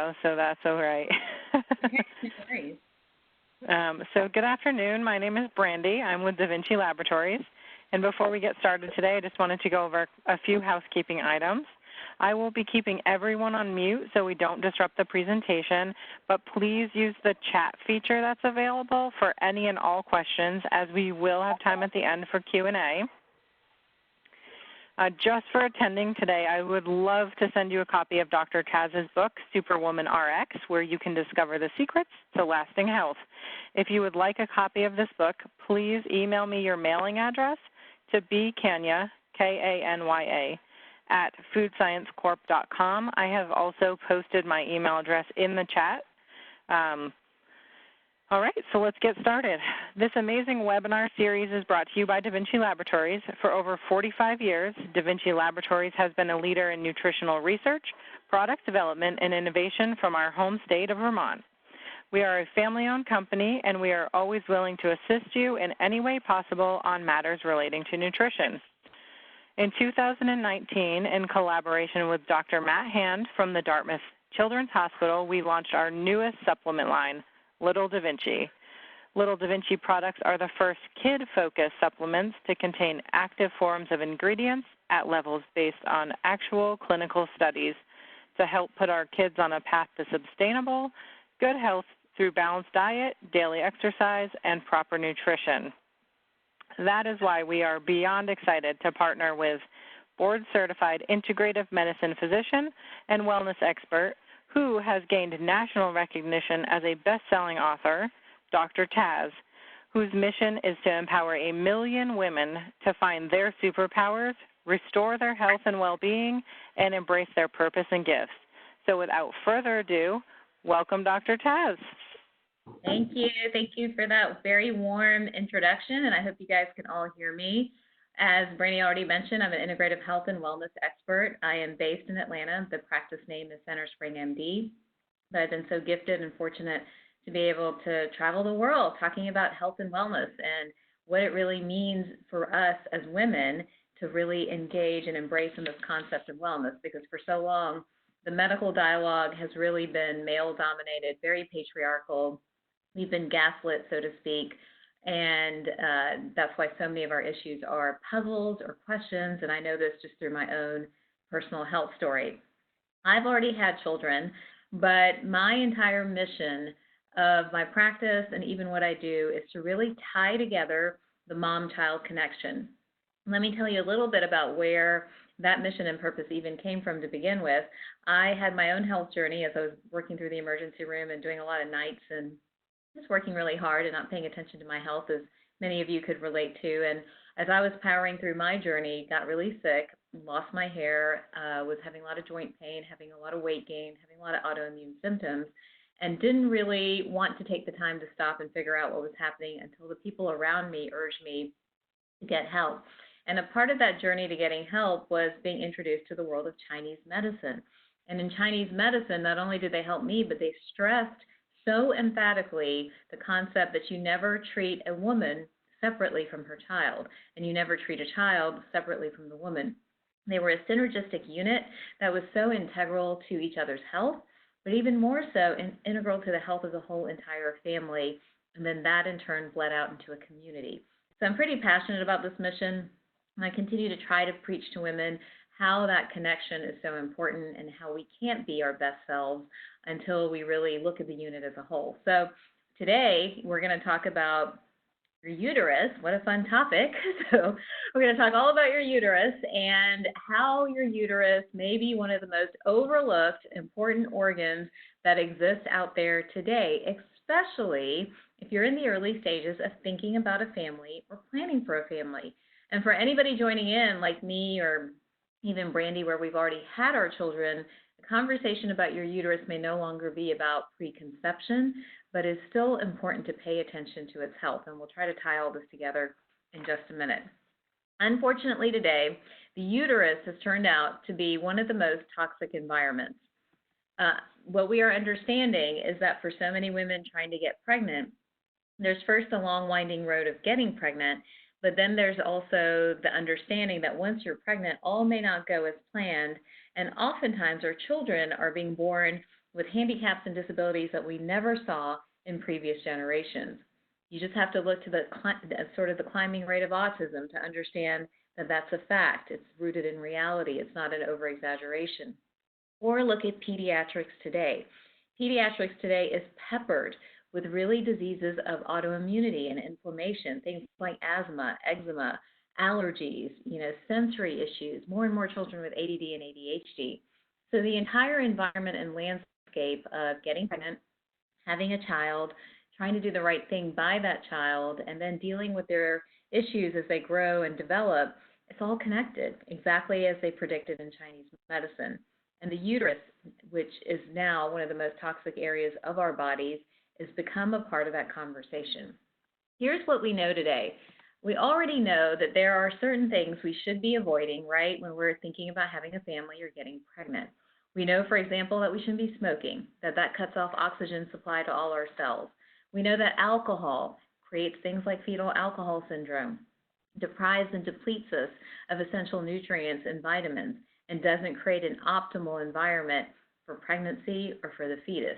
though, so that's all right. No worries. So good afternoon. My name is Brandy. I'm with DaVinci Laboratories. And before we get started today, I just wanted to go over a few housekeeping items. I will be keeping everyone on mute so we don't disrupt the presentation, but please use the chat feature that's available for any and all questions, as we will have time at the end for Q&A. Just for attending today, I would love to send you a copy of Dr. Taz's book, Superwoman RX, where you can discover the secrets to lasting health. If you would like a copy of this book, please email me your mailing address to bkanya, Kanya, at foodsciencecorp.com. I have also posted my email address in the chat. All right, so let's get started. This amazing webinar series is brought to you by DaVinci Laboratories. For over 45 years, DaVinci Laboratories has been a leader in nutritional research, product development, and innovation from our home state of Vermont. We are a family-owned company, and we are always willing to assist you in any way possible on matters relating to nutrition. In 2019, in collaboration with Dr. Matt Hand from the Dartmouth Children's Hospital, we launched our newest supplement line, Little DaVinci. Little DaVinci products are the first kid-focused supplements to contain active forms of ingredients at levels based on actual clinical studies to help put our kids on a path to sustainable, good health through balanced diet, daily exercise, and proper nutrition. That is why we are beyond excited to partner with board-certified integrative medicine physician and wellness expert who has gained national recognition as a best-selling author, Dr. Taz, whose mission is to empower 1 million women to find their superpowers, restore their health and well-being, and embrace their purpose and gifts. So without further ado, welcome Dr. Taz. Thank you. Thank you for that very warm introduction, and I hope you guys can all hear me. As Brandy already mentioned, I'm an integrative health and wellness expert. I am based in Atlanta. The practice name is Center Spring MD. But I've been so gifted and fortunate to be able to travel the world talking about health and wellness and what it really means for us as women to really engage and embrace in this concept of wellness, because for so long, the medical dialogue has really been male-dominated, very patriarchal. We've been gaslit, so to speak. And that's why so many of our issues are puzzles or questions, and I know this just through my own personal health story. I've already had children, but my entire mission of my practice and even what I do is to really tie together the mom-child connection. Let me tell you a little bit about where that mission and purpose even came from to begin with. I had my own health journey as I was working through the emergency room and doing a lot of nights and just working really hard and not paying attention to my health, as many of you could relate to. And as I was powering through my journey, got really sick, lost my hair, was having a lot of joint pain, having a lot of weight gain, having a lot of autoimmune symptoms, and didn't really want to take the time to stop and figure out what was happening until the people around me urged me to get help. And a part of that journey to getting help was being introduced to the world of Chinese medicine. And in Chinese medicine, not only did they help me, but they stressed so emphatically the concept that you never treat a woman separately from her child, and you never treat a child separately from the woman. They were a synergistic unit that was so integral to each other's health, but even more so integral to the health of the whole entire family, and then that in turn bled out into a community. So I'm pretty passionate about this mission, and I continue to try to preach to women how that connection is so important and how we can't be our best selves until we really look at the unit as a whole. So today we're going to talk about your uterus. What a fun topic. So we're going to talk all about your uterus and how your uterus may be one of the most overlooked important organs that exists out there today, especially if you're in the early stages of thinking about a family or planning for a family. And for anybody joining in like me or even Brandy, where we've already had our children, the conversation about your uterus may no longer be about preconception, but is still important to pay attention to its health. And we'll try to tie all this together in just a minute. Unfortunately today, the uterus has turned out to be one of the most toxic environments. What we are understanding is that for so many women trying to get pregnant, there's first a long winding road of getting pregnant, but then there's also the understanding that once you're pregnant, all may not go as planned, and oftentimes our children are being born with handicaps and disabilities that we never saw in previous generations. You just have to look to the sort of the climbing rate of autism to understand that that's a fact. It's rooted in reality. It's not an over-exaggeration. Or look at pediatrics today. Pediatrics today is peppered with really diseases of autoimmunity and inflammation, things like asthma, eczema, allergies, sensory issues, more and more children with ADD and ADHD. So the entire environment and landscape of getting pregnant, having a child, trying to do the right thing by that child, and then dealing with their issues as they grow and develop, it's all connected, exactly as they predicted in Chinese medicine. And the uterus, which is now one of the most toxic areas of our bodies, has become a part of that conversation. Here's what we know today. We already know that there are certain things we should be avoiding, right, when we're thinking about having a family or getting pregnant. We know, for example, that we shouldn't be smoking, that cuts off oxygen supply to all our cells. We know that alcohol creates things like fetal alcohol syndrome, deprives and depletes us of essential nutrients and vitamins, and doesn't create an optimal environment for pregnancy or for the fetus.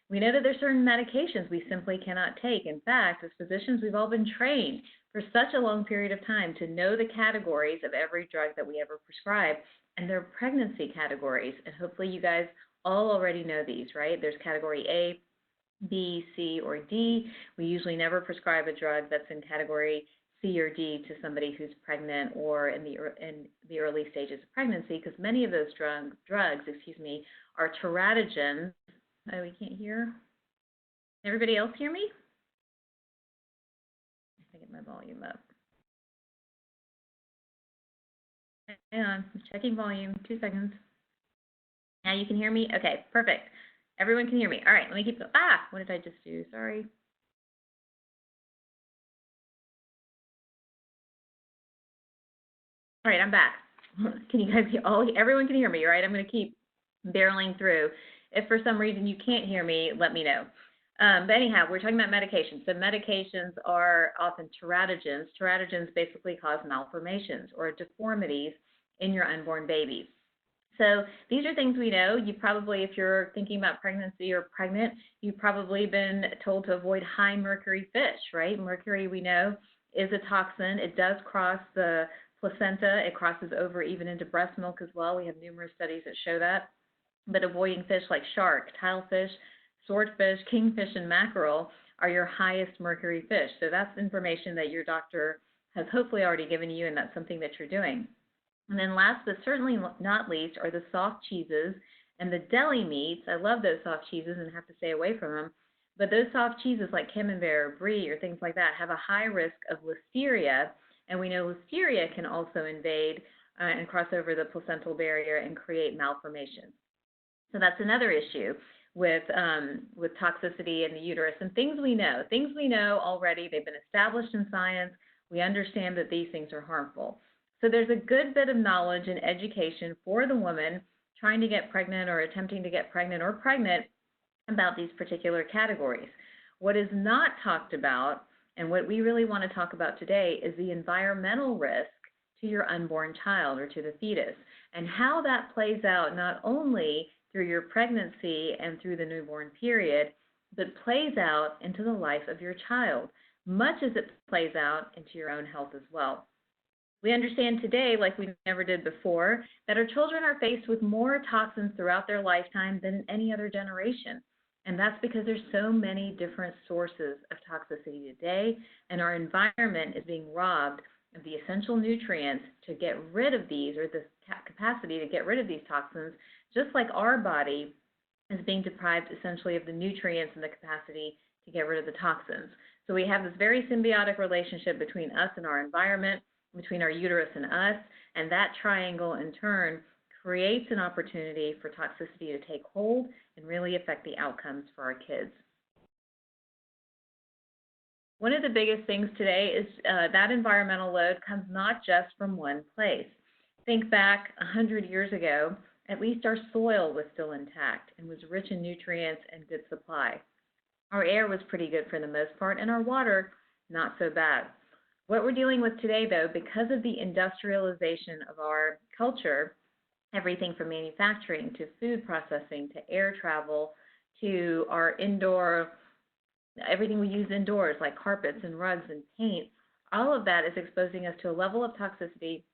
We know that there's certain medications we simply cannot take. In fact, as physicians, we've all been trained for such a long period of time to know the categories of every drug that we ever prescribe, and they're pregnancy categories. And hopefully you guys all already know these, right? There's category A, B, C, or D. We usually never prescribe a drug that's in category C or D to somebody who's pregnant or in the early stages of pregnancy, because many of those drugs are teratogens. Oh, we can't hear. Everybody else hear me? I get my volume up. Hang on, I'm checking volume. 2 seconds. Now you can hear me? Okay, perfect. Everyone can hear me. All right, let me keep going. What did I just do? Sorry. All right, I'm back. Can you guys hear? Everyone can hear me, right? I'm going to keep barreling through. If for some reason you can't hear me, let me know. But anyhow, we're talking about medications. So medications are often teratogens. Teratogens basically cause malformations or deformities in your unborn baby. So these are things we know. You probably, if you're thinking about pregnancy or pregnant, you've probably been told to avoid high mercury fish, right? Mercury, we know, is a toxin. It does cross the placenta. It crosses over even into breast milk as well. We have numerous studies that show that. But avoiding fish like shark, tilefish, swordfish, kingfish, and mackerel are your highest mercury fish. So that's information that your doctor has hopefully already given you, and that's something that you're doing. And then last but certainly not least are the soft cheeses and the deli meats. I love those soft cheeses and have to stay away from them. But those soft cheeses like camembert or brie or things like that have a high risk of listeria. And we know listeria can also invade and cross over the placental barrier and create malformations. So that's another issue with toxicity in the uterus and things we know already. They've been established in science. We understand that these things are harmful. So there's a good bit of knowledge and education for the woman trying to get pregnant or attempting to get pregnant or pregnant about these particular categories. What is not talked about, and what we really want to talk about today, is the environmental risk to your unborn child or to the fetus, and how that plays out not only through your pregnancy and through the newborn period, but plays out into the life of your child, much as it plays out into your own health as well. We understand today, like we never did before, that our children are faced with more toxins throughout their lifetime than in any other generation. And that's because there's so many different sources of toxicity today, and our environment is being robbed of the essential nutrients to get rid of these, or the capacity to get rid of these toxins, just like our body is being deprived essentially of the nutrients and the capacity to get rid of the toxins. So we have this very symbiotic relationship between us and our environment, between our uterus and us, and that triangle in turn creates an opportunity for toxicity to take hold and really affect the outcomes for our kids. One of the biggest things today is that environmental load comes not just from one place. Think back 100 years ago, at least our soil was still intact and was rich in nutrients and good supply. Our air was pretty good for the most part, and our water, not so bad. What we're dealing with today, though, because of the industrialization of our culture, everything from manufacturing to food processing to air travel to our indoor, everything we use indoors like carpets and rugs and paint. All of that is exposing us to a level of toxicity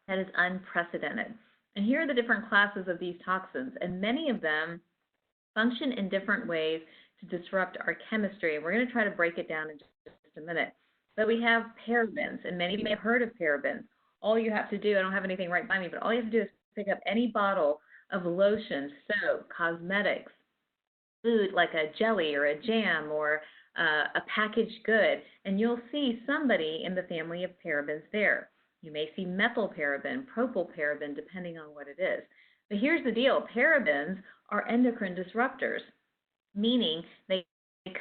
that is unprecedented. And here are the different classes of these toxins, and many of them function in different ways to disrupt our chemistry. And we're going to try to break it down in just a minute. But we have parabens, and many of you may have heard of parabens. All you have to do, I don't have anything right by me, but all you have to do is pick up any bottle of lotion, soap, cosmetics, food like a jelly or a jam or a packaged good, and you'll see somebody in the family of parabens there. You may see methylparaben, propylparaben, depending on what it is. But here's the deal. Parabens are endocrine disruptors, meaning they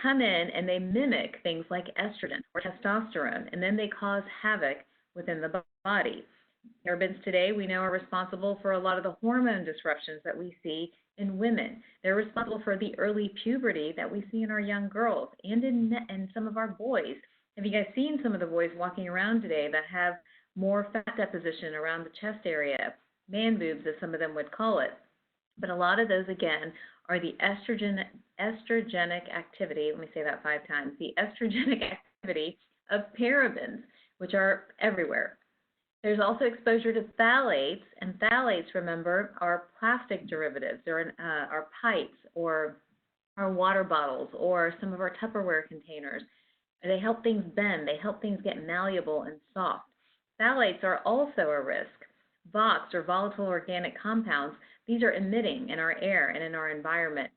come in and they mimic things like estrogen or testosterone, and then they cause havoc within the body. Parabens today we know are responsible for a lot of the hormone disruptions that we see in women. They're responsible for the early puberty that we see in our young girls and in some of our boys. Have you guys seen some of the boys walking around today that have more fat deposition around the chest area, man boobs as some of them would call it? But a lot of those, again, are the estrogenic activity, let me say that 5 times, the estrogenic activity of parabens, which are everywhere. There's also exposure to phthalates, and phthalates, remember, are plastic derivatives. They're our pipes or our water bottles or some of our Tupperware containers. They help things bend. They help things get malleable and soft. Phthalates are also a risk. VOX, or volatile organic compounds, these are emitting in our air and in our environment.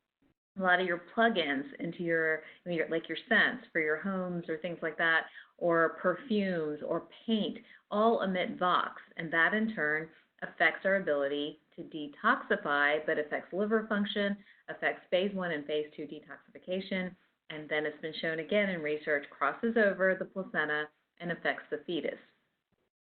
A lot of your plug-ins into your scents for your homes or things like that, or perfumes or paint, all emit VOX, and that in turn affects our ability to detoxify, but affects liver function, affects phase 1 and phase 2 detoxification, and then it's been shown again in research, crosses over the placenta and affects the fetus.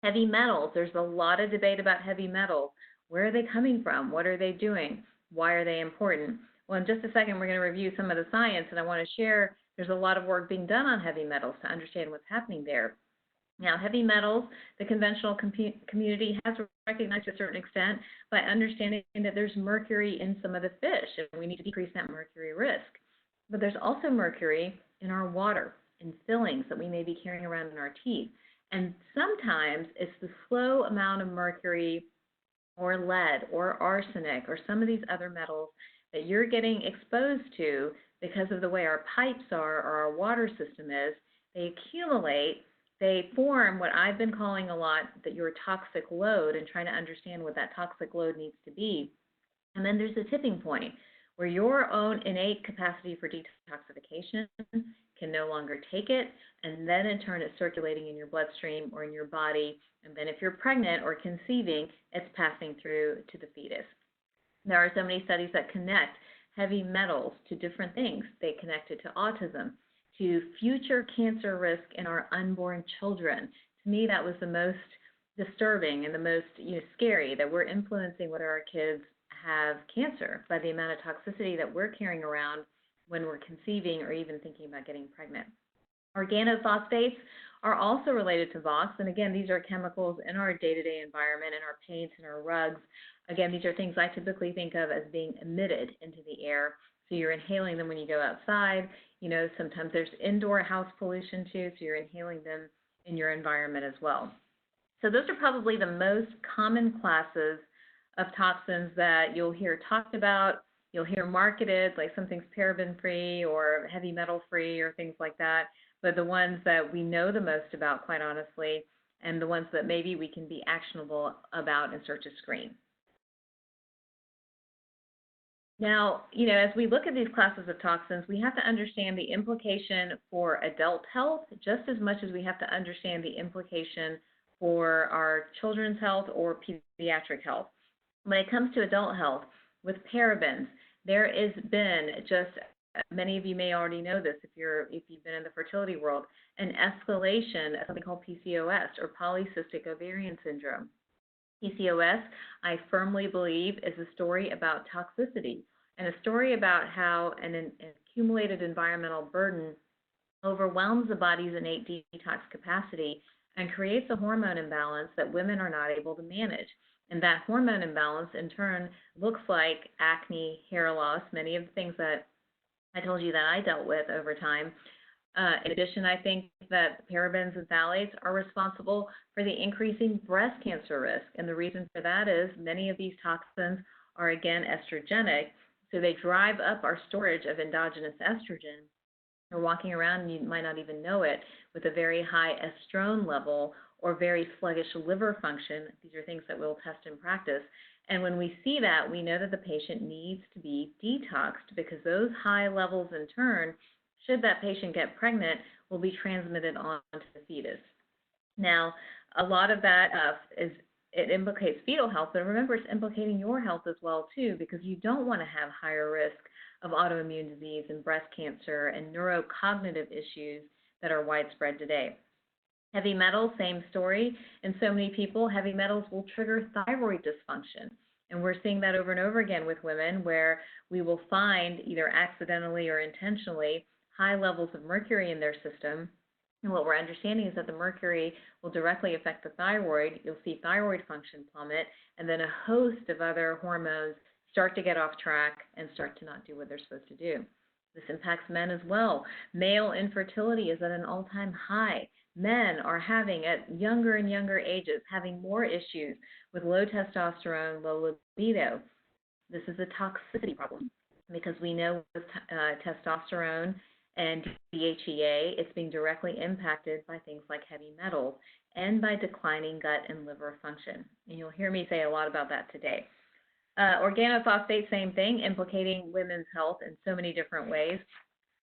Heavy metals, there's a lot of debate about heavy metals. Where are they coming from? What are they doing? Why are they important? Well, in just a second, we're going to review some of the science, and I want to share there's a lot of work being done on heavy metals to understand what's happening there. Now, heavy metals, the conventional community has recognized to a certain extent by understanding that there's mercury in some of the fish, and we need to decrease that mercury risk. But there's also mercury in our water, in fillings that we may be carrying around in our teeth. And sometimes it's the slow amount of mercury or lead or arsenic or some of these other metals that you're getting exposed to because of the way our pipes are or our water system is. They accumulate, they form what I've been calling a lot that your toxic load, and trying to understand what that toxic load needs to be. And then there's a tipping point where your own innate capacity for detoxification can no longer take it, and then in turn it's circulating in your bloodstream or in your body, and then if you're pregnant or conceiving, it's passing through to the fetus. There are so many studies that connect heavy metals to different things. They connect it to autism, to future cancer risk in our unborn children. To me, that was the most disturbing and the most scary, that we're influencing whether our kids have cancer by the amount of toxicity that we're carrying around when we're conceiving or even thinking about getting pregnant. Organophosphates are also related to VOX, and again, these are chemicals in our day-to-day environment, in our paints and our rugs. Again, these are things I typically think of as being emitted into the air. So you're inhaling them when you go outside. Sometimes there's indoor house pollution too, so you're inhaling them in your environment as well. So those are probably the most common classes of toxins that you'll hear talked about. You'll hear marketed, like something's paraben-free or heavy metal-free or things like that. But the ones that we know the most about, quite honestly, and the ones that maybe we can be actionable about and search a screen. Now, as we look at these classes of toxins, we have to understand the implication for adult health just as much as we have to understand the implication for our children's health or pediatric health. When it comes to adult health, with parabens, there has been just, many of you may already know this if you've been in the fertility world, an escalation of something called PCOS or polycystic ovarian syndrome. PCOS, I firmly believe, is a story about toxicity and a story about how an accumulated environmental burden overwhelms the body's innate detox capacity and creates a hormone imbalance that women are not able to manage. And that hormone imbalance, in turn, looks like acne, hair loss, many of the things that I told you that I dealt with over time. In addition, I think that parabens and phthalates are responsible for the increasing breast cancer risk. And the reason for that is many of these toxins are, again, estrogenic. So they drive up our storage of endogenous estrogen. You're walking around and you might not even know it with a very high estrone level or very sluggish liver function. These are things that we'll test in practice. And when we see that, we know that the patient needs to be detoxed because those high levels in turn, should that patient get pregnant, will be transmitted on to the fetus. Now, a lot of that it implicates fetal health, but remember it's implicating your health as well too, because you don't want to have higher risk of autoimmune disease and breast cancer and neurocognitive issues that are widespread today. Heavy metals, same story. In so many people, heavy metals will trigger thyroid dysfunction. And we're seeing that over and over again with women where we will find, either accidentally or intentionally, high levels of mercury in their system. And what we're understanding is that the mercury will directly affect the thyroid. You'll see thyroid function plummet, and then a host of other hormones start to get off track and start to not do what they're supposed to do. This impacts men as well. Male infertility is at an all-time high. Men are having, at younger and younger ages, having more issues with low testosterone, low libido. This is a toxicity problem because we know with testosterone and DHEA, it's being directly impacted by things like heavy metals and by declining gut and liver function. And you'll hear me say a lot about that today. Organophosphate, same thing, implicating women's health in so many different ways.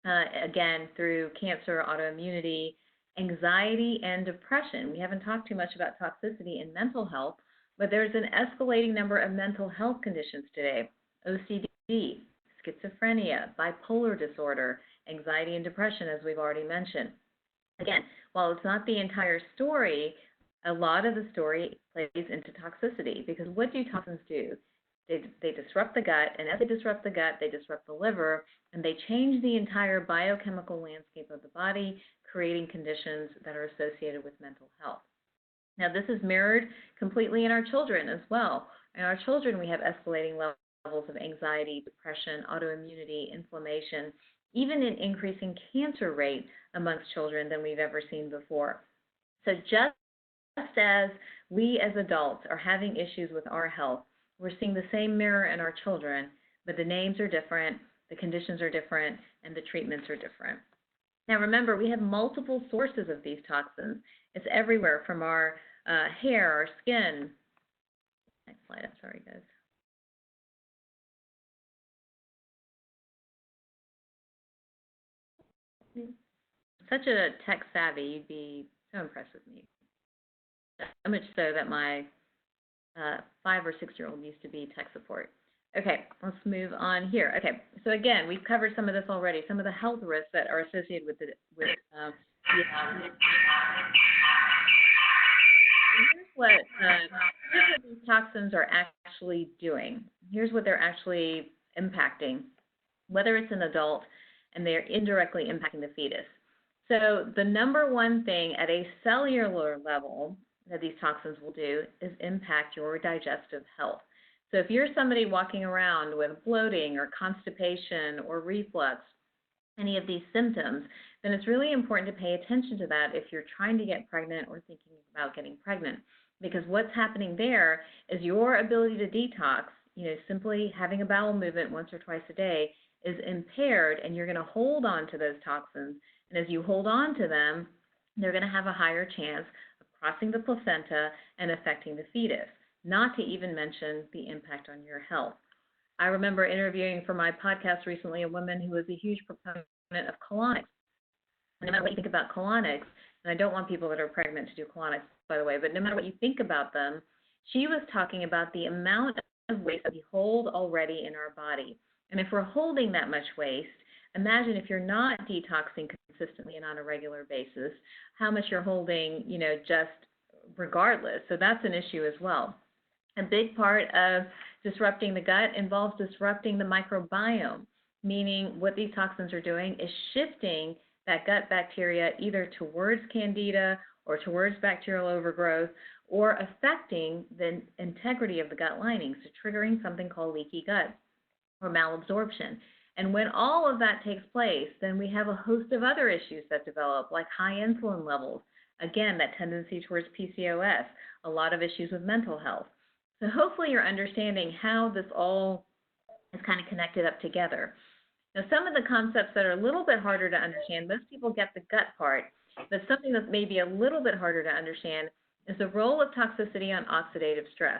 Again, through cancer, autoimmunity, anxiety, and depression. We haven't talked too much about toxicity in mental health, but there's an escalating number of mental health conditions today. OCD, schizophrenia, bipolar disorder, anxiety and depression, as we've already mentioned. Again, while it's not the entire story, a lot of the story plays into toxicity, because what do toxins do? They disrupt the gut, and as they disrupt the gut, they disrupt the liver, and they change the entire biochemical landscape of the body, creating conditions that are associated with mental health. Now, this is mirrored completely in our children as well. In our children, we have escalating levels of anxiety, depression, autoimmunity, inflammation, even an increasing cancer rate amongst children than we've ever seen before. So just as we as adults are having issues with our health, we're seeing the same mirror in our children, but the names are different, the conditions are different, and the treatments are different. Now remember, we have multiple sources of these toxins. It's everywhere from our hair, our skin. Next slide, I'm sorry guys. Such a tech savvy, you'd be so impressed with me. So much so that my 5 or 6-year-old used to be tech support. Okay, let's move on here. Okay, so again, we've covered some of this already, some of the health risks that are associated with here's what these toxins are actually doing. Here's what they're actually impacting, whether it's an adult, and they're indirectly impacting the fetus. So the number one thing at a cellular level that these toxins will do is impact your digestive health. So if you're somebody walking around with bloating or constipation or reflux, any of these symptoms, then it's really important to pay attention to that if you're trying to get pregnant or thinking about getting pregnant. Because what's happening there is your ability to detox, simply having a bowel movement once or twice a day is impaired, and you're going to hold on to those toxins. And as you hold on to them, they're going to have a higher chance of crossing the placenta and affecting the fetus, not to even mention the impact on your health. I remember interviewing for my podcast recently a woman who was a huge proponent of colonics. No matter what you think about colonics, and I don't want people that are pregnant to do colonics, by the way, but no matter what you think about them, she was talking about the amount of waste that we hold already in our body. And if we're holding that much waste, imagine if you're not detoxing consistently and on a regular basis, how much you're holding, just regardless. So that's an issue as well. A big part of disrupting the gut involves disrupting the microbiome, meaning what these toxins are doing is shifting that gut bacteria either towards candida or towards bacterial overgrowth or affecting the integrity of the gut lining, so triggering something called leaky gut or malabsorption. And when all of that takes place, then we have a host of other issues that develop, like high insulin levels. Again, that tendency towards PCOS, a lot of issues with mental health. So hopefully you're understanding how this all is kind of connected up together. Now, some of the concepts that are a little bit harder to understand, most people get the gut part, but something that's maybe a little bit harder to understand is the role of toxicity on oxidative stress.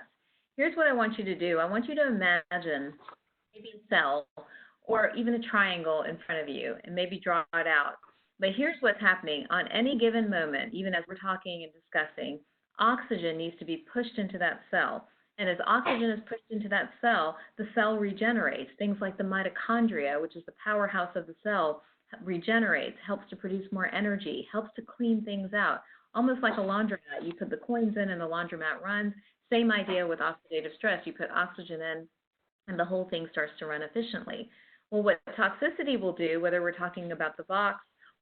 Here's what I want you to do. I want you to imagine maybe a cell or even a triangle in front of you and maybe draw it out. But here's what's happening. On any given moment, even as we're talking and discussing, oxygen needs to be pushed into that cell. And as oxygen is pushed into that cell, the cell regenerates. Things like the mitochondria, which is the powerhouse of the cell, regenerates, helps to produce more energy, helps to clean things out. Almost like a laundromat. You put the coins in and the laundromat runs. Same idea with oxidative stress. You put oxygen in and the whole thing starts to run efficiently. Well, what toxicity will do, whether we're talking about the VOX,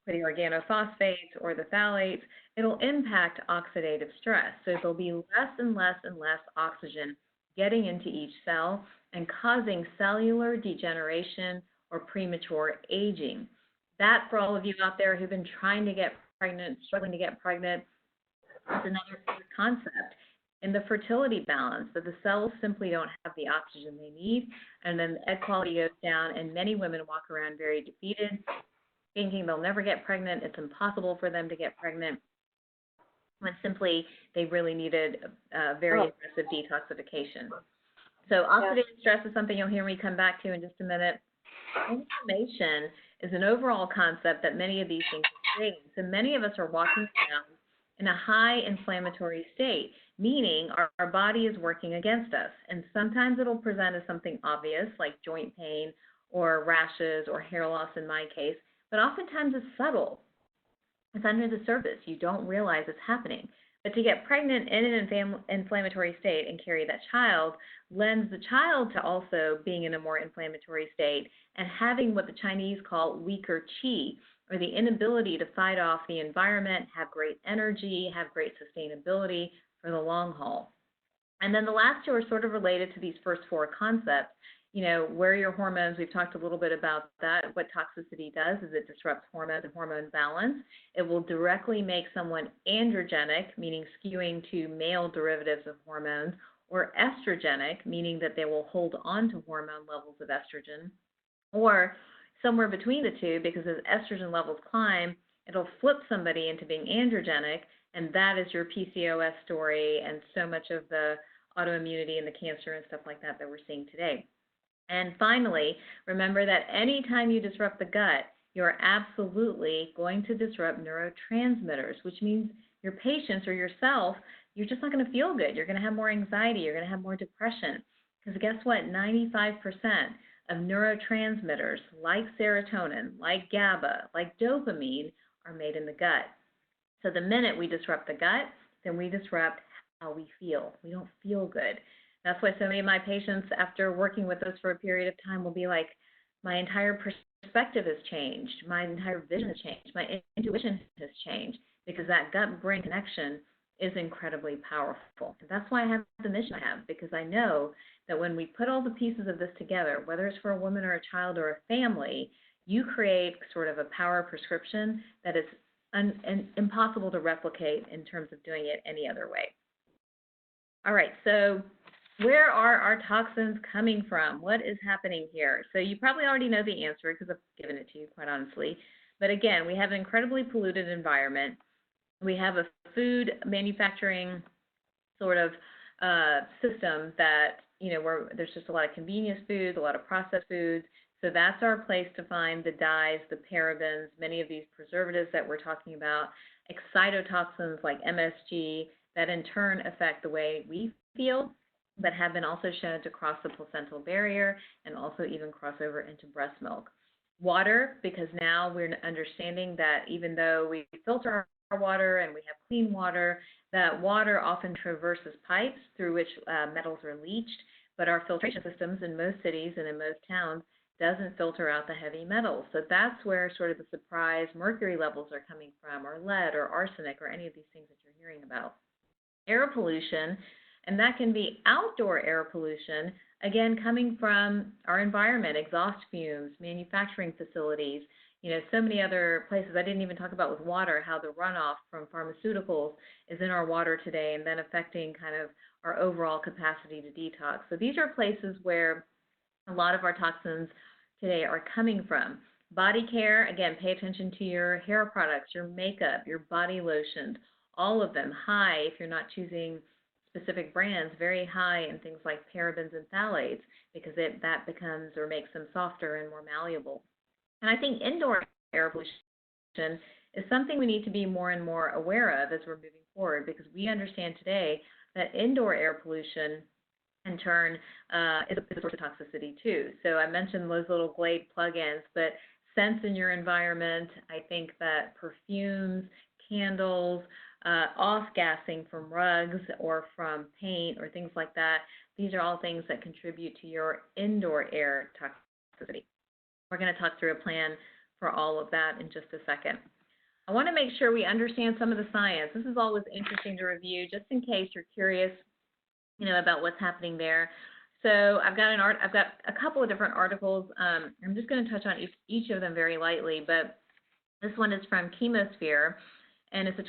or the organophosphates, or the phthalates, it'll impact oxidative stress. So there'll be less and less and less oxygen getting into each cell and causing cellular degeneration or premature aging. That, for all of you out there who've been trying to get pregnant, struggling to get pregnant, is another concept in the fertility balance, that the cells simply don't have the oxygen they need, and then egg quality goes down, and many women walk around very defeated, thinking they'll never get pregnant, it's impossible for them to get pregnant, when simply they really needed a very aggressive detoxification. So oxidative stress is something you'll hear me come back to in just a minute. Inflammation is an overall concept that many of these things are creating. So many of us are walking around in a high inflammatory state, meaning our body is working against us. And sometimes it'll present as something obvious, like joint pain or rashes or hair loss in my case, but oftentimes it's subtle. It's under the surface. You don't realize it's happening. But to get pregnant in an inflammatory state and carry that child lends the child to also being in a more inflammatory state and having what the Chinese call weaker qi, or the inability to fight off the environment, have great energy, have great sustainability for the long haul. And then the last two are sort of related to these first four concepts. You know, where are your hormones? We've talked a little bit about that. What toxicity does is it disrupts hormones and hormone balance. It will directly make someone androgenic, meaning skewing to male derivatives of hormones, or estrogenic, meaning that they will hold on to hormone levels of estrogen, or somewhere between the two, because as estrogen levels climb, it'll flip somebody into being androgenic, and that is your PCOS story and so much of the autoimmunity and the cancer and stuff like that that we're seeing today. And finally, remember that anytime you disrupt the gut, you're absolutely going to disrupt neurotransmitters, which means your patients or yourself, you're just not going to feel good. You're going to have more anxiety. You're going to have more depression. Because guess what? 95% of neurotransmitters like serotonin, like GABA, like dopamine are made in the gut. So the minute we disrupt the gut, then we disrupt how we feel. We don't feel good. That's why so many of my patients, after working with us for a period of time, will be like, my entire perspective has changed. My entire vision has changed. My intuition has changed, because that gut-brain connection is incredibly powerful. And that's why I have the mission I have, because I know that when we put all the pieces of this together, whether it's for a woman or a child or a family, you create sort of a power prescription that is impossible to replicate in terms of doing it any other way. All right, so where are our toxins coming from? What is happening here? So you probably already know the answer because I've given it to you, quite honestly. But again, we have an incredibly polluted environment. We have a food manufacturing sort of system that, you know, where there's just a lot of convenience foods, a lot of processed foods. So that's our place to find the dyes, the parabens, many of these preservatives that we're talking about, excitotoxins like MSG that in turn affect the way we feel, but have been also shown to cross the placental barrier and also even cross over into breast milk. Water, because now we're understanding that even though we filter our water and we have clean water, that water often traverses pipes through which metals are leached, but our filtration systems in most cities and in most towns doesn't filter out the heavy metals. So that's where sort of the surprise mercury levels are coming from, or lead or arsenic or any of these things that you're hearing about. air pollution, and that can be outdoor air pollution, again, coming from our environment, exhaust fumes, manufacturing facilities, so many other places. I didn't even talk about with water, how the runoff from pharmaceuticals is in our water today and then affecting kind of our overall capacity to detox. So these are places where a lot of our toxins today are coming from. Body care, again, pay attention to your hair products, your makeup, your body lotions, all of them high, if you're not choosing specific brands, very high in things like parabens and phthalates, because that becomes or makes them softer and more malleable. And I think indoor air pollution is something we need to be more and more aware of as we're moving forward, because we understand today that indoor air pollution in turn is a source of toxicity too. So I mentioned those little Glade plugins, but scents in your environment, I think that perfumes, candles, off-gassing from rugs or from paint or things like that, these are all things that contribute to your indoor air toxicity. We're going to talk through a plan for all of that in just a second. I want to make sure we understand some of the science. This is always interesting to review, just in case you're curious, about what's happening there. So I've got a couple of different articles. I'm just going to touch on each of them very lightly, but this one is from Chemosphere, and it's a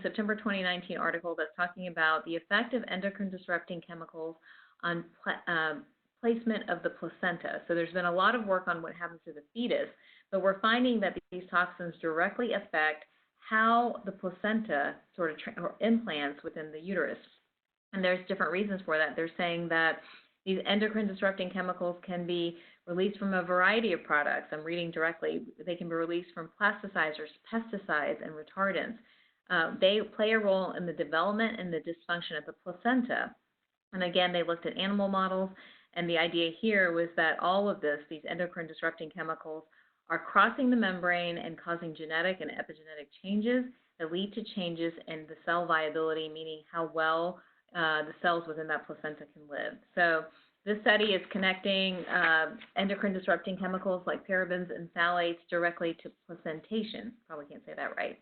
September 2019 article that's talking about the effect of endocrine disrupting chemicals on placement of the placenta. So there's been a lot of work on what happens to the fetus, but we're finding that these toxins directly affect how the placenta sort of or implants within the uterus. And there's different reasons for that. They're saying that these endocrine disrupting chemicals can be released from a variety of products. I'm reading directly. They can be released from plasticizers, pesticides, and retardants. They play a role in the development and the dysfunction of the placenta. And again, they looked at animal models, and the idea here was that all of these endocrine disrupting chemicals, are crossing the membrane and causing genetic and epigenetic changes that lead to changes in the cell viability, meaning how well the cells within that placenta can live. So this study is connecting endocrine disrupting chemicals like parabens and phthalates directly to placentation. Probably can't say that right.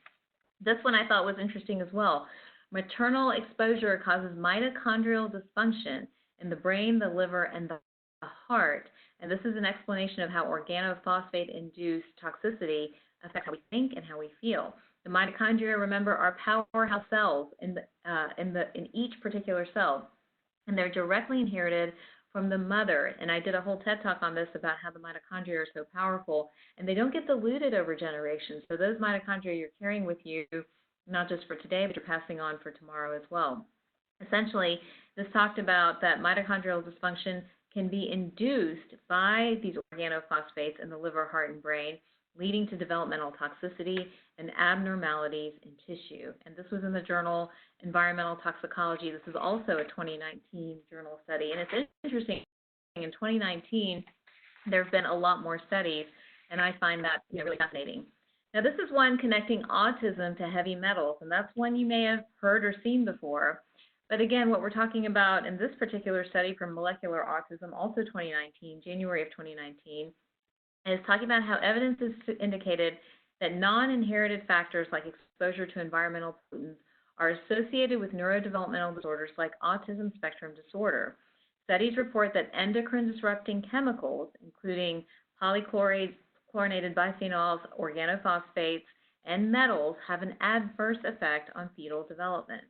This one I thought was interesting as well. Maternal exposure causes mitochondrial dysfunction in the brain, the liver, and the heart. And this is an explanation of how organophosphate-induced toxicity affects how we think and how we feel. The mitochondria, remember, are powerhouse cells in each particular cell, and they're directly inherited from the mother. And I did a whole TED Talk on this about how the mitochondria are so powerful, and they don't get diluted over generations. So those mitochondria you're carrying with you, not just for today, but you're passing on for tomorrow as well. Essentially, this talked about that mitochondrial dysfunction can be induced by these organophosphates in the liver, heart, and brain, leading to developmental toxicity and abnormalities in tissue. And this was in the journal Environmental Toxicology. This is also a 2019 journal study. And it's interesting, in 2019, there have been a lot more studies, and I find that really fascinating. Now, this is one connecting autism to heavy metals, and that's one you may have heard or seen before. But again, what we're talking about in this particular study from Molecular Autism, also 2019, January of 2019, is talking about how evidence has indicated that non-inherited factors like exposure to environmental pollutants are associated with neurodevelopmental disorders like autism spectrum disorder. Studies report that endocrine disrupting chemicals, including polychlorinated biphenyls, organophosphates, and metals, have an adverse effect on fetal development.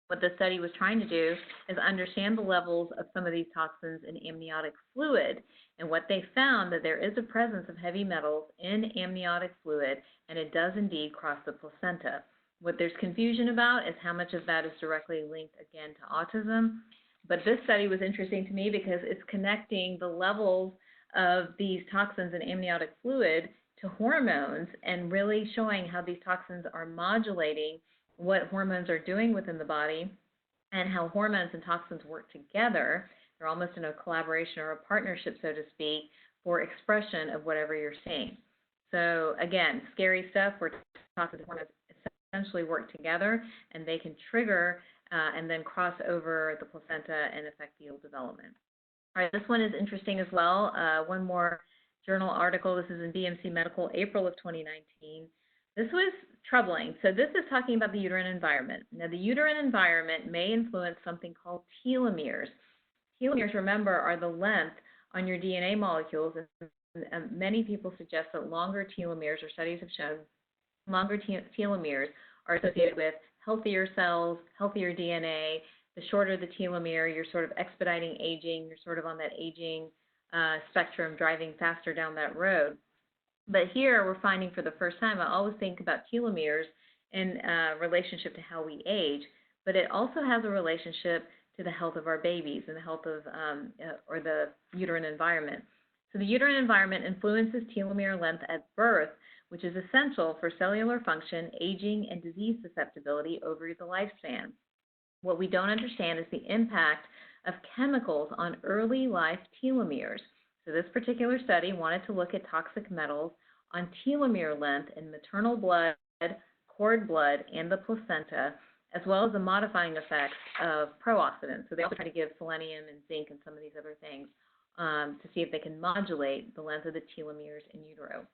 What the study was trying to do is understand the levels of some of these toxins in amniotic fluid, and what they found that there is a presence of heavy metals in amniotic fluid, and it does indeed cross the placenta. What there's confusion about is how much of that is directly linked again to autism, but this study was interesting to me because it's connecting the levels of these toxins in amniotic fluid to hormones and really showing how these toxins are modulating what hormones are doing within the body and how hormones and toxins work together. They're almost in a collaboration or a partnership, so to speak, for expression of whatever you're seeing. So again, scary stuff where toxins and hormones essentially work together, and they can trigger and then cross over the placenta and affect fetal development. All right, this one is interesting as well. One more journal article. This is in BMC Medical, April of 2019. This was troubling. So this is talking about the uterine environment. Now, the uterine environment may influence something called telomeres. Telomeres, remember, are the length on your DNA molecules, and many people suggest that longer telomeres, or studies have shown, longer telomeres are associated with healthier cells, healthier DNA. The shorter the telomere, you're sort of expediting aging, you're sort of on that aging spectrum, driving faster down that road. But here we're finding for the first time, I always think about telomeres in relationship to how we age, but it also has a relationship to the health of our babies and the health of, or the uterine environment. So the uterine environment influences telomere length at birth, which is essential for cellular function, aging, and disease susceptibility over the lifespan. What we don't understand is the impact of chemicals on early life telomeres. So this particular study wanted to look at toxic metals on telomere length in maternal blood, cord blood, and the placenta, as well as the modifying effects of pro-oxidants. So they also try to give selenium and zinc and some of these other things to see if they can modulate the length of the telomeres in utero.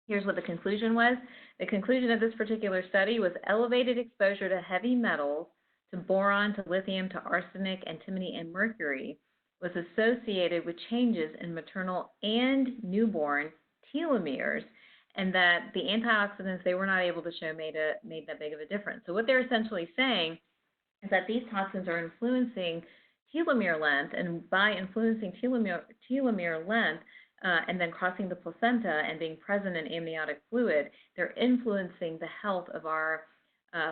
Here's what the conclusion was. The conclusion of this particular study was elevated exposure to heavy metals, to boron, to lithium, to arsenic, antimony, and mercury was associated with changes in maternal and newborn telomeres, and that the antioxidants they were not able to show made that big of a difference. So what they're essentially saying is that these toxins are influencing telomere length, and by influencing telomere length and then crossing the placenta and being present in amniotic fluid, they're influencing the health of our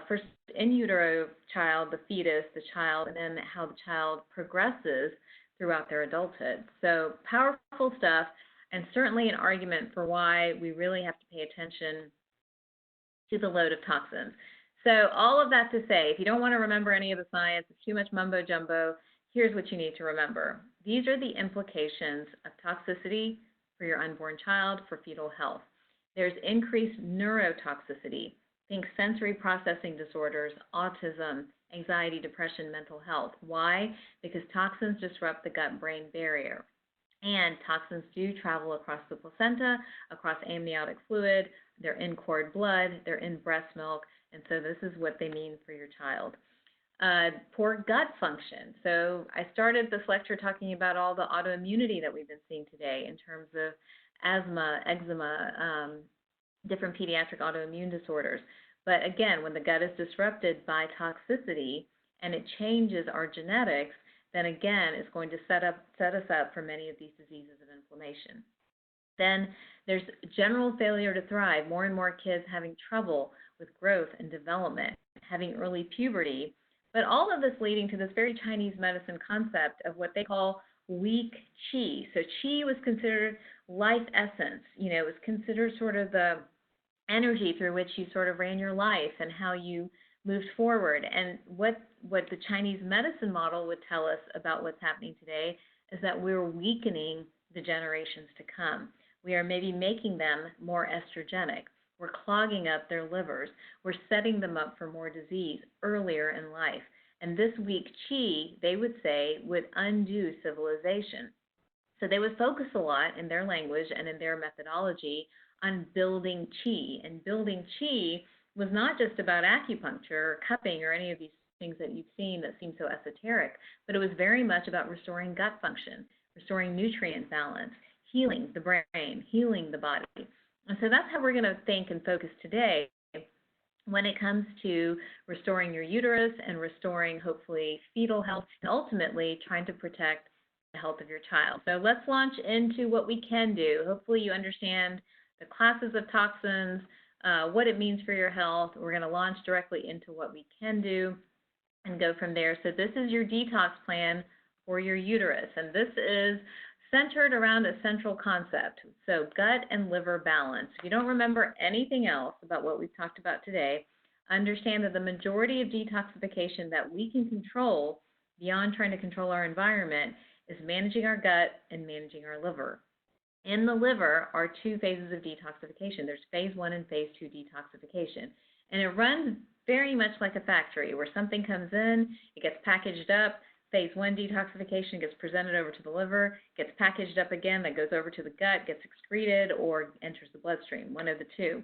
first in utero child, the fetus, the child, and then how the child progresses throughout their adulthood. So powerful stuff, and certainly an argument for why we really have to pay attention to the load of toxins. So all of that to say, if you don't want to remember any of the science, it's too much mumbo jumbo, here's what you need to remember. These are the implications of toxicity for your unborn child, for fetal health. There's increased neurotoxicity. Think sensory processing disorders, autism, anxiety, depression, mental health. Why? Because toxins disrupt the gut-brain barrier. And toxins do travel across the placenta, across amniotic fluid, they're in cord blood, they're in breast milk, and so this is what they mean for your child. Poor gut function. So I started this lecture talking about all the autoimmunity that we've been seeing today in terms of asthma, eczema, different pediatric autoimmune disorders. But again, when the gut is disrupted by toxicity and it changes our genetics, then again, it's going to set us up for many of these diseases of inflammation. Then there's general failure to thrive, more and more kids having trouble with growth and development, having early puberty, but all of this leading to this very Chinese medicine concept of what they call weak qi. So qi was considered life essence, it was considered sort of the energy through which you sort of ran your life and how you moved forward. And what the Chinese medicine model would tell us about what's happening today is that we're weakening the generations to come. We are maybe making them more estrogenic. We're clogging up their livers. We're setting them up for more disease earlier in life. And this weak qi, they would say, would undo civilization. So they would focus a lot in their language and in their methodology on building qi. And building qi was not just about acupuncture or cupping or any of these things that you've seen that seem so esoteric, but it was very much about restoring gut function, restoring nutrient balance, healing the brain, healing the body. And so that's how we're going to think and focus today when it comes to restoring your uterus and restoring, hopefully, fetal health, and ultimately trying to protect the health of your child. So let's launch into what we can do. Hopefully you understand the classes of toxins, what it means for your health. We're going to launch directly into what we can do and go from there. So this is your detox plan for your uterus, and this is centered around a central concept. So gut and liver balance. If you don't remember anything else about what we've talked about today, understand that the majority of detoxification that we can control beyond trying to control our environment is managing our gut and managing our liver. In the liver are two phases of detoxification. There's phase 1 and phase 2 detoxification. And it runs very much like a factory where something comes in, it gets packaged up. Phase 1 detoxification gets presented over to the liver, gets packaged up again, that goes over to the gut, gets excreted, or enters the bloodstream, one of the two.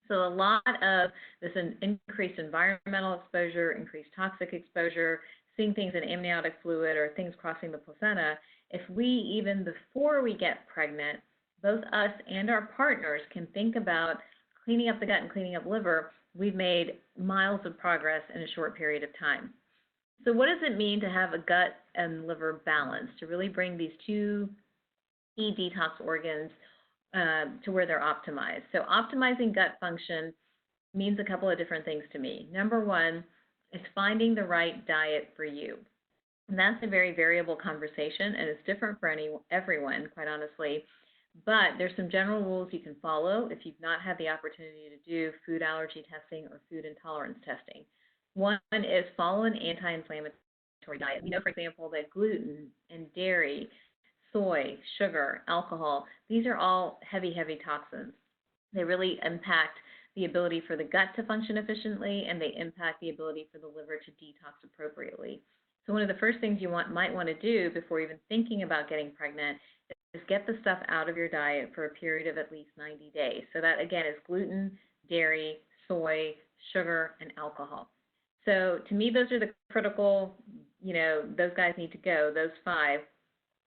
So a lot of this increased environmental exposure, increased toxic exposure, seeing things in amniotic fluid or things crossing the placenta, if we, even before we get pregnant, both us and our partners can think about cleaning up the gut and cleaning up liver, we've made miles of progress in a short period of time. So what does it mean to have a gut and liver balance, to really bring these two key detox organs to where they're optimized? So optimizing gut function means a couple of different things to me. Number one is finding the right diet for you. And that's a very variable conversation, and it's different for everyone, quite honestly. But there's some general rules you can follow if you've not had the opportunity to do food allergy testing or food intolerance testing. One is follow an anti-inflammatory diet. We know, for example, that gluten and dairy, soy, sugar, alcohol, these are all heavy, heavy toxins. They really impact the ability for the gut to function efficiently, and they impact the ability for the liver to detox appropriately. So one of the first things you might want to do before even thinking about getting pregnant is get the stuff out of your diet for a period of at least 90 days. So that, again, is gluten, dairy, soy, sugar, and alcohol. So to me, those are the critical, those guys need to go, those 5.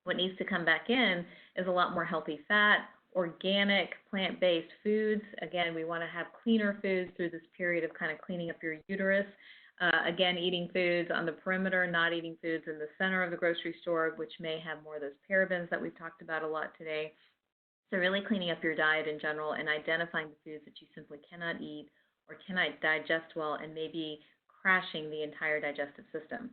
What needs to come back in is a lot more healthy fat, organic, plant-based foods. Again, we want to have cleaner foods through this period of kind of cleaning up your uterus. Again, eating foods on the perimeter, not eating foods in the center of the grocery store, which may have more of those parabens that we've talked about a lot today. So really cleaning up your diet in general and identifying the foods that you simply cannot eat or cannot digest well, and maybe crashing the entire digestive system.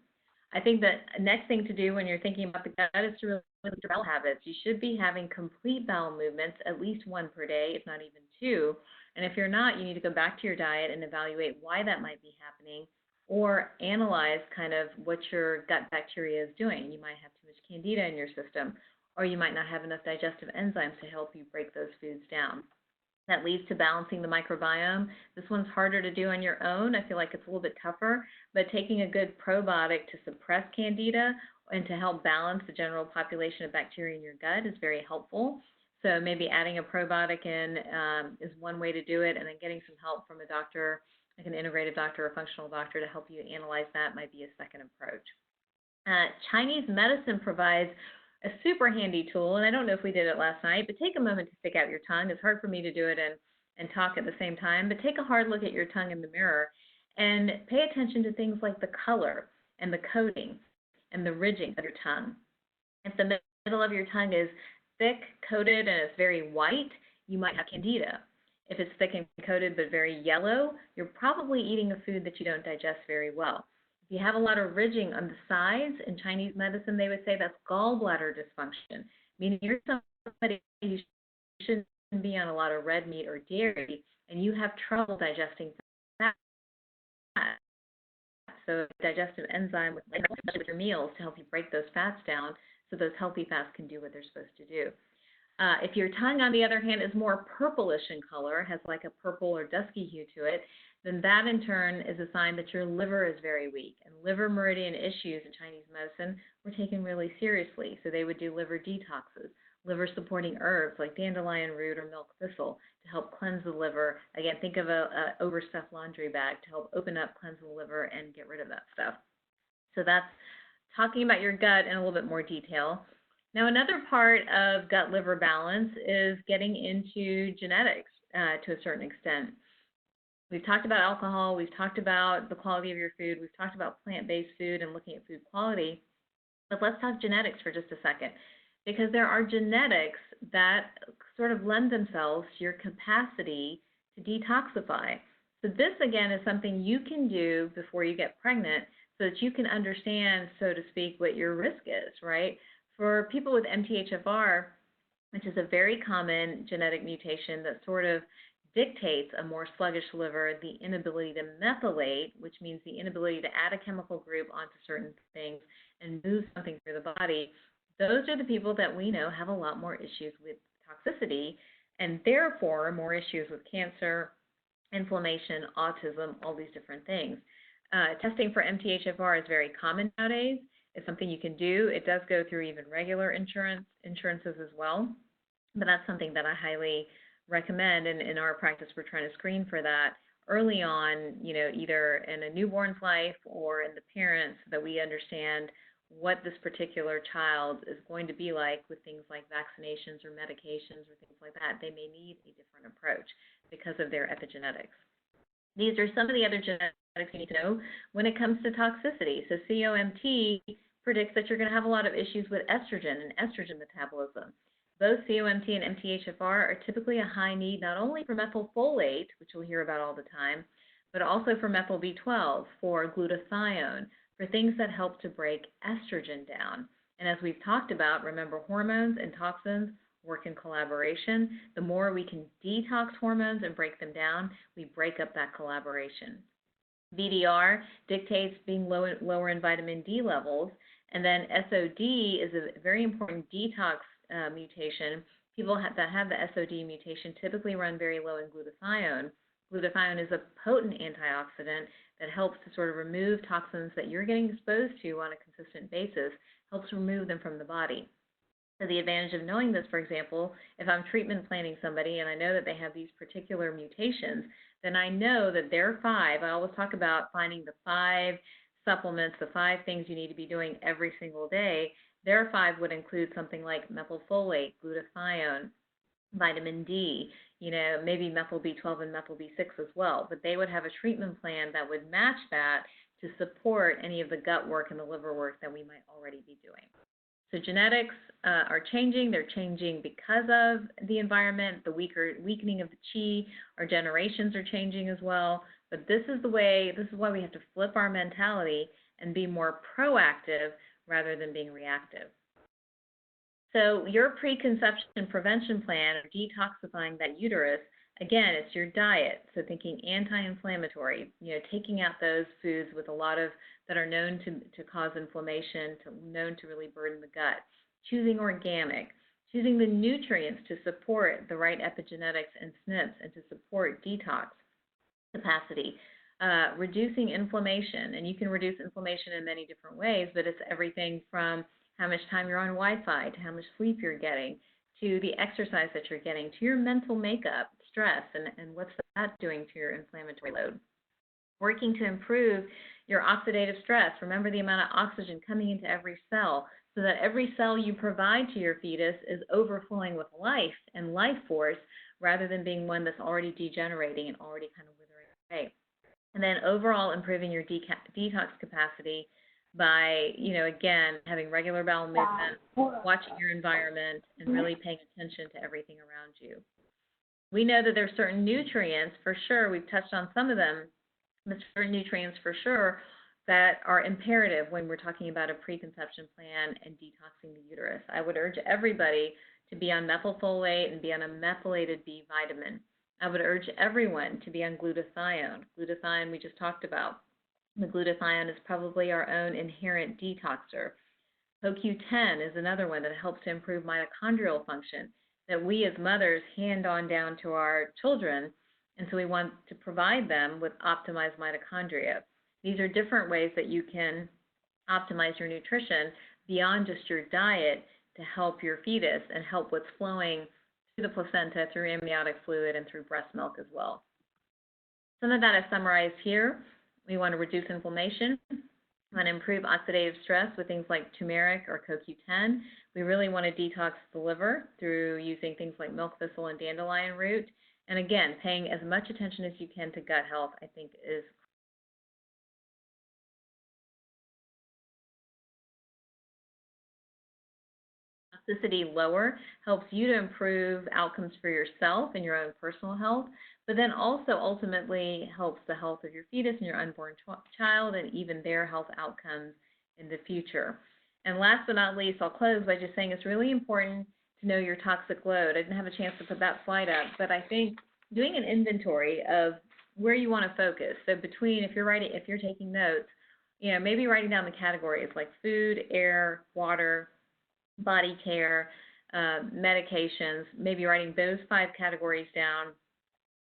I think the next thing to do when you're thinking about the gut is to really look at your bowel habits. You should be having complete bowel movements, at least 1 per day, if not even 2. And if you're not, you need to go back to your diet and evaluate why that might be happening, or analyze kind of what your gut bacteria is doing. You might have too much candida in your system, or you might not have enough digestive enzymes to help you break those foods down. That leads to balancing the microbiome. This one's harder to do on your own. I feel like it's a little bit tougher, but taking a good probiotic to suppress candida and to help balance the general population of bacteria in your gut is very helpful. So maybe adding a probiotic in is one way to do it, and then getting some help from a doctor, like an integrative doctor or functional doctor, to help you analyze that might be a second approach. Chinese medicine provides a super handy tool, and I don't know if we did it last night, but take a moment to stick out your tongue. It's hard for me to do it and talk at the same time, but take a hard look at your tongue in the mirror and pay attention to things like the color and the coating and the ridging of your tongue. If the middle of your tongue is thick, coated, and it's very white, you might have candida. If it's thick and coated but very yellow, you're probably eating a food that you don't digest very well. If you have a lot of ridging on the sides, in Chinese medicine, they would say that's gallbladder dysfunction, meaning you're somebody who shouldn't be on a lot of red meat or dairy, and you have trouble digesting fat. So digestive enzyme with your meals to help you break those fats down so those healthy fats can do what they're supposed to do. If your tongue, on the other hand, is more purplish in color, has like a purple or dusky hue to it, then that in turn is a sign that your liver is very weak. And liver meridian issues in Chinese medicine were taken really seriously. So they would do liver detoxes, liver supporting herbs like dandelion root or milk thistle to help cleanse the liver. Again, think of a overstuffed laundry bag to help open up, cleanse the liver, and get rid of that stuff. So that's talking about your gut in a little bit more detail. Now, another part of gut-liver balance is getting into genetics to a certain extent. We've talked about alcohol, we've talked about the quality of your food, we've talked about plant-based food and looking at food quality, but let's talk genetics for just a second, because there are genetics that sort of lend themselves to your capacity to detoxify. So this, again, is something you can do before you get pregnant so that you can understand, so to speak, what your risk is, right? For people with MTHFR, which is a very common genetic mutation that sort of dictates a more sluggish liver, the inability to methylate, which means the inability to add a chemical group onto certain things and move something through the body, those are the people that we know have a lot more issues with toxicity and therefore more issues with cancer, inflammation, autism, all these different things. Testing for MTHFR is very common nowadays. It's something you can do. It does go through even regular insurances as well, but that's something that I highly recommend, and in our practice, we're trying to screen for that early on, either in a newborn's life or in the parents, so that we understand what this particular child is going to be like with things like vaccinations or medications or things like that. They may need a different approach because of their epigenetics. These are some of the other genetics you need to know when it comes to toxicity. So COMT predicts that you're going to have a lot of issues with estrogen and estrogen metabolism. Both COMT and MTHFR are typically a high need not only for methylfolate, which we'll hear about all the time, but also for methyl B12, for glutathione, for things that help to break estrogen down. And as we've talked about, remember, hormones and toxins work in collaboration. The more we can detox hormones and break them down, we break up that collaboration. VDR dictates being lower in vitamin D levels, and then SOD is a very important detox mutation. People that have the SOD mutation typically run very low in glutathione. Glutathione is a potent antioxidant that helps to sort of remove toxins that you're getting exposed to on a consistent basis, helps remove them from the body. So the advantage of knowing this, for example, if I'm treatment planning somebody and I know that they have these particular mutations, then I know that their 5, I always talk about finding the 5 supplements, the 5 things you need to be doing every single day. Their 5 would include something like methylfolate, glutathione, vitamin D, maybe methyl B12 and methyl B6 as well. But they would have a treatment plan that would match that to support any of the gut work and the liver work that we might already be doing. So genetics are changing. They're changing because of the environment, the weakening of the chi. Our generations are changing as well. But this is why we have to flip our mentality and be more proactive rather than being reactive. So your preconception prevention plan, or detoxifying that uterus, again, it's your diet. So thinking anti-inflammatory, taking out those foods with a lot of that are known to cause inflammation, known to really burden the gut. Choosing organic, choosing the nutrients to support the right epigenetics and SNPs and to support detox capacity. Reducing inflammation, and you can reduce inflammation in many different ways, but it's everything from how much time you're on Wi-Fi, to how much sleep you're getting, to the exercise that you're getting, to your mental makeup, stress, and what's that doing to your inflammatory load. Working to improve your oxidative stress. Remember the amount of oxygen coming into every cell, so that every cell you provide to your fetus is overflowing with life and life force, rather than being one that's already degenerating and already kind of withering away. And then overall improving your detox capacity by, again, having regular bowel movement, watching your environment, and really paying attention to everything around you. We know that there's certain nutrients, for sure, we've touched on some of them, but certain nutrients for sure that are imperative when we're talking about a preconception plan and detoxing the uterus. I would urge everybody to be on methylfolate and be on a methylated B vitamin. I would urge everyone to be on glutathione. Glutathione we just talked about. The glutathione is probably our own inherent detoxer. CoQ10 is another one that helps to improve mitochondrial function that we as mothers hand on down to our children, and so we want to provide them with optimized mitochondria. These are different ways that you can optimize your nutrition beyond just your diet to help your fetus and help what's flowing through the placenta, through amniotic fluid, and through breast milk as well. Some of that is summarized here. We want to reduce inflammation. We want to improve oxidative stress with things like turmeric or CoQ10. We really want to detox the liver through using things like milk thistle and dandelion root. And again, paying as much attention as you can to gut health, I think, is toxicity lower helps you to improve outcomes for yourself and your own personal health, but then also ultimately helps the health of your fetus and your unborn child and even their health outcomes in the future. And last but not least, I'll close by just saying it's really important to know your toxic load. I didn't have a chance to put that slide up, but I think doing an inventory of where you want to focus. So between, if you're taking notes, maybe writing down the categories like food, air, water, body care, medications, maybe writing those 5 categories down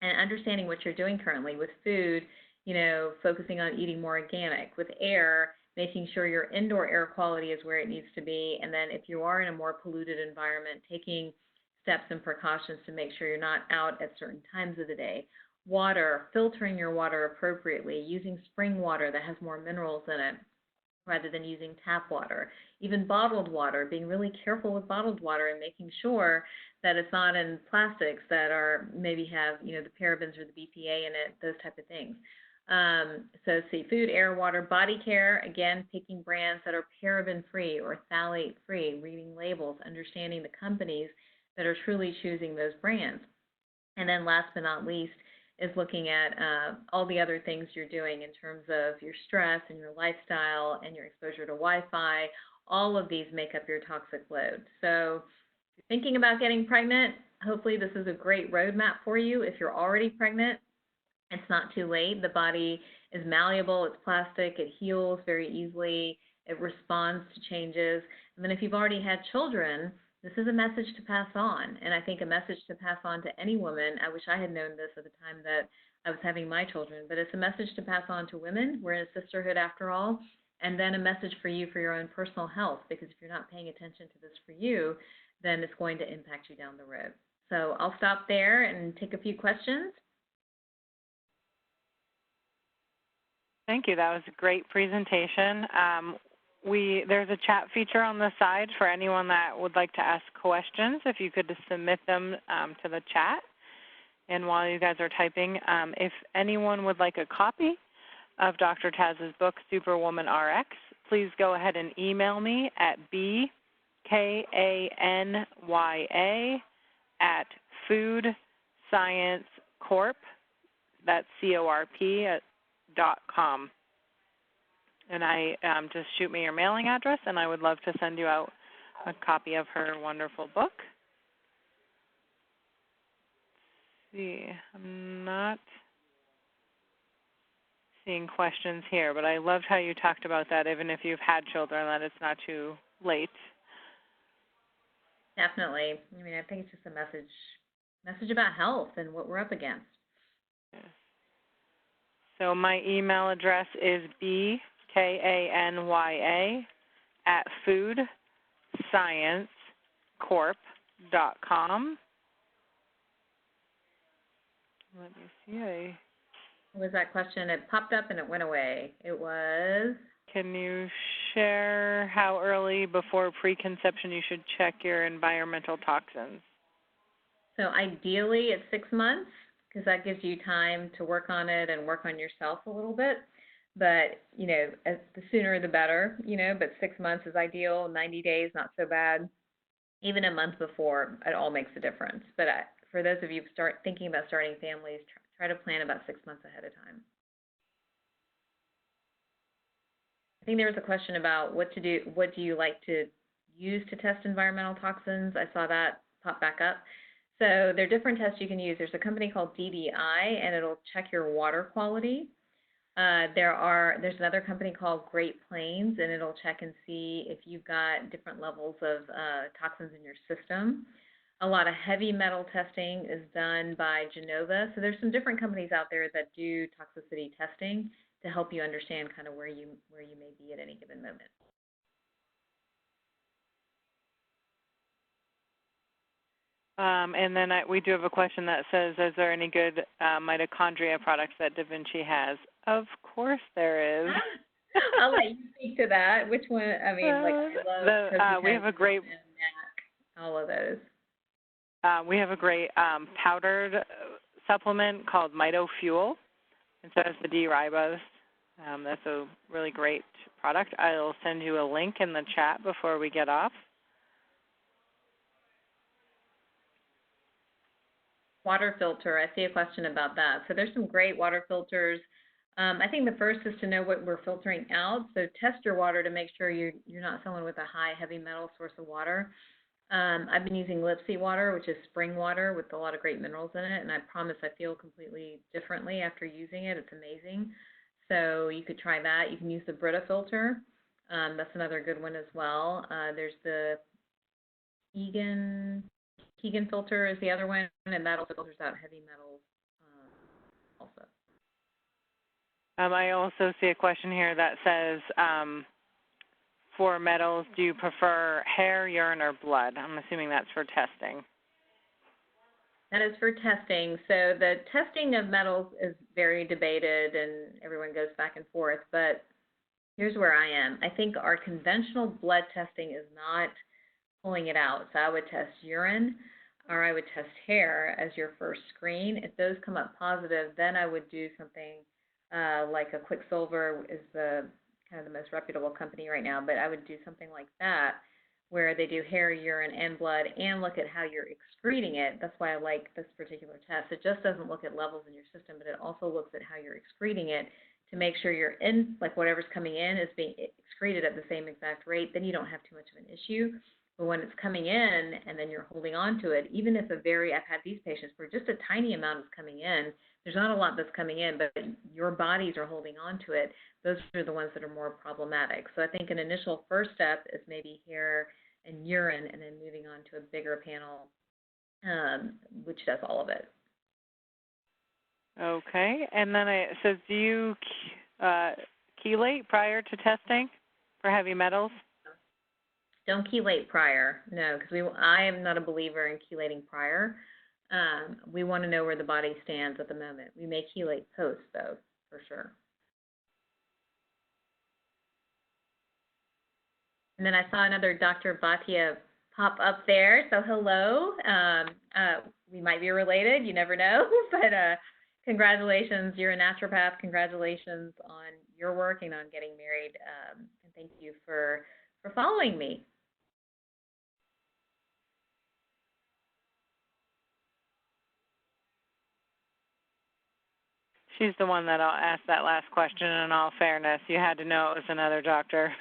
and understanding what you're doing currently. With food, focusing on eating more organic. With air, making sure your indoor air quality is where it needs to be. And then if you are in a more polluted environment, taking steps and precautions to make sure you're not out at certain times of the day. Water, filtering your water appropriately, using spring water that has more minerals in it rather than using tap water. Even bottled water, being really careful with bottled water and making sure that it's not in plastics that are maybe have, the parabens or the BPA in it, those type of things. So seafood, air, water, body care, again, picking brands that are paraben-free or phthalate-free, reading labels, understanding the companies that are truly choosing those brands. And then last but not least is looking at all the other things you're doing in terms of your stress and your lifestyle and your exposure to Wi-Fi. All of these make up your toxic load. So if you're thinking about getting pregnant, hopefully this is a great roadmap for you. If you're already pregnant, it's not too late. The body is malleable, it's plastic, it heals very easily, it responds to changes. And then if you've already had children, this is a message to pass on. And I think a message to pass on to any woman. I wish I had known this at the time that I was having my children, but it's a message to pass on to women. We're in a sisterhood after all. And then a message for you for your own personal health, because if you're not paying attention to this for you, then it's going to impact you down the road. So I'll stop there and take a few questions. Thank you. That was a great presentation. There's a chat feature on the side for anyone that would like to ask questions. If you could just submit them to the chat. And while you guys are typing, if anyone would like a copy of Dr. Taz's book, Superwoman RX, please go ahead and email me at bkanya@foodsciencecorp, that's CORP.com. And just shoot me your mailing address, and I would love to send you out a copy of her wonderful book. Let's see, I'm not seeing questions here, but I loved how you talked about that, even if you've had children, that it's not too late. Definitely. I mean, I think it's just a message about health and what we're up against. Yes. So my email address is bkanya@foodsciencecorp.com. Let me see. What was that question? It popped up and it went away. It was? Can you share how early before preconception you should check your environmental toxins? So ideally it's 6 months, because that gives you time to work on it and work on yourself a little bit. But, the sooner the better, but 6 months is ideal, 90 days, not so bad. Even a month before, it all makes a difference. But for those of you who start thinking about starting families, try to plan about 6 months ahead of time. I think there was a question about what to do. What do you like to use to test environmental toxins? I saw that pop back up. So there are different tests you can use. There's a company called DDI, and it'll check your water quality. There's another company called Great Plains, and it'll check and see if you've got different levels of toxins in your system. A lot of heavy metal testing is done by Genova. So there's some different companies out there that do toxicity testing to help you understand kind of where you may be at any given moment. And then we do have a question that says, is there any good mitochondria products that DaVinci has? Of course there is. I'll let you speak to that. Which one? I mean, I love we have a great, all of those. We have a great powdered supplement called MitoFuel. And so it's the D-ribose. That's a really great product. I'll send you a link in the chat before we get off. Water filter, I see a question about that. So there's some great water filters. I think the first is to know what we're filtering out. So test your water to make sure you're not someone with a high heavy metal source of water. I've been using Lipsy water, which is spring water with a lot of great minerals in it, and I promise I feel completely differently after using it. It's amazing. So you could try that. You can use the Brita filter. That's another good one as well. There's the Keegan filter is the other one, and that also filters out heavy metals also. I also see a question here that says, for metals, do you prefer hair, urine, or blood? I'm assuming that's for testing. That is for testing. So the testing of metals is very debated and everyone goes back and forth, but here's where I am. I think our conventional blood testing is not pulling it out. So I would test urine or I would test hair as your first screen. If those come up positive, then I would do something like a Quicksilver is the kind of the most reputable company right now, but I would do something like that where they do hair, urine, and blood and look at how you're excreting it. That's why I like this particular test. It just doesn't look at levels in your system, but it also looks at how you're excreting it to make sure you're in, like whatever's coming in is being excreted at the same exact rate. Then you don't have too much of an issue. But when it's coming in and then you're holding on to it, even if I've had these patients where just a tiny amount is coming in, there's not a lot that's coming in, but your bodies are holding on to it, those are the ones that are more problematic. So I think an initial first step is maybe hair and urine, and then moving on to a bigger panel, which does all of it. Okay. And then it says, do you chelate prior to testing for heavy metals? Don't chelate prior, no, because I am not a believer in chelating prior. We want to know where the body stands at the moment. We may chelate post, though, for sure. And then I saw another Dr. Bhatia pop up there, so hello. We might be related, you never know, but congratulations, you're a naturopath. Congratulations on your work and on getting married, and thank you for following me. She's the one that I'll ask that last question in all fairness. You had to know it was another doctor.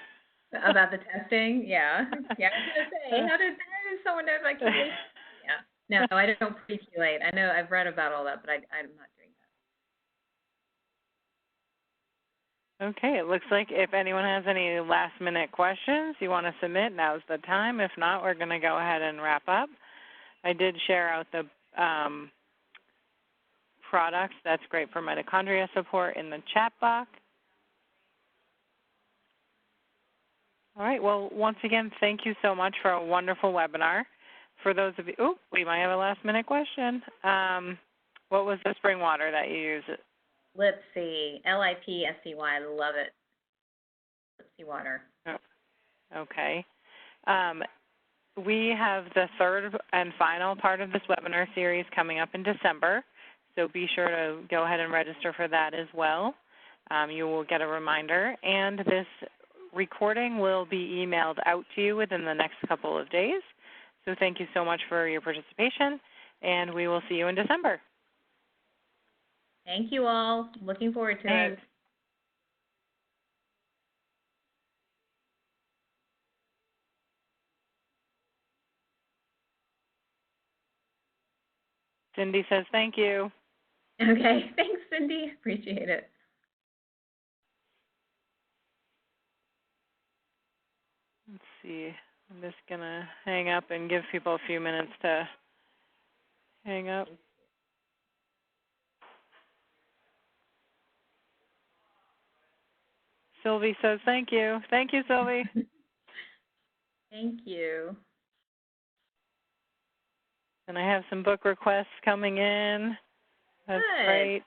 About the testing? Yeah. Yeah, I was going to say, how did someone know about chelation? Yeah. No, I don't pre-chelate. I know I've read about all that, but I'm not doing that. Okay, it looks like if anyone has any last-minute questions you want to submit, now's the time. If not, we're going to go ahead and wrap up. I did share out the products that's great for mitochondria support in the chat box. All right, well, once again, thank you so much for a wonderful webinar. For those of you, we might have a last-minute question. What was the spring water that you use? Lipsy, Lipscy. I love it. Lipsy water. Oh, okay. We have the third and final part of this webinar series coming up in December, so be sure to go ahead and register for that as well. You will get a reminder, and this recording will be emailed out to you within the next couple of days. So thank you so much for your participation, and we will see you in December. Thank you all. Looking forward to it. Cindy says thank you. Okay, thanks, Cindy. Appreciate it. Let's see. I'm just going to hang up and give people a few minutes to hang up. Sylvie says thank you. Thank you, Sylvie. Thank you. And I have some book requests coming in. That's Good. great.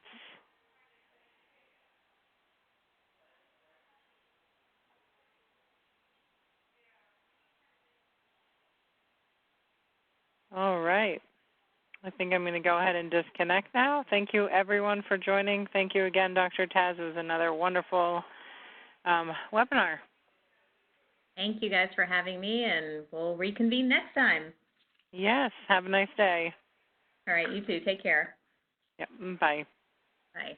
All right. I think I'm going to go ahead and disconnect now. Thank you, everyone, for joining. Thank you again, Dr. Taz. It was another wonderful webinar. Thank you guys for having me, and we'll reconvene next time. Yes. Have a nice day. All right, you too. Take care. Yep. Bye. Bye.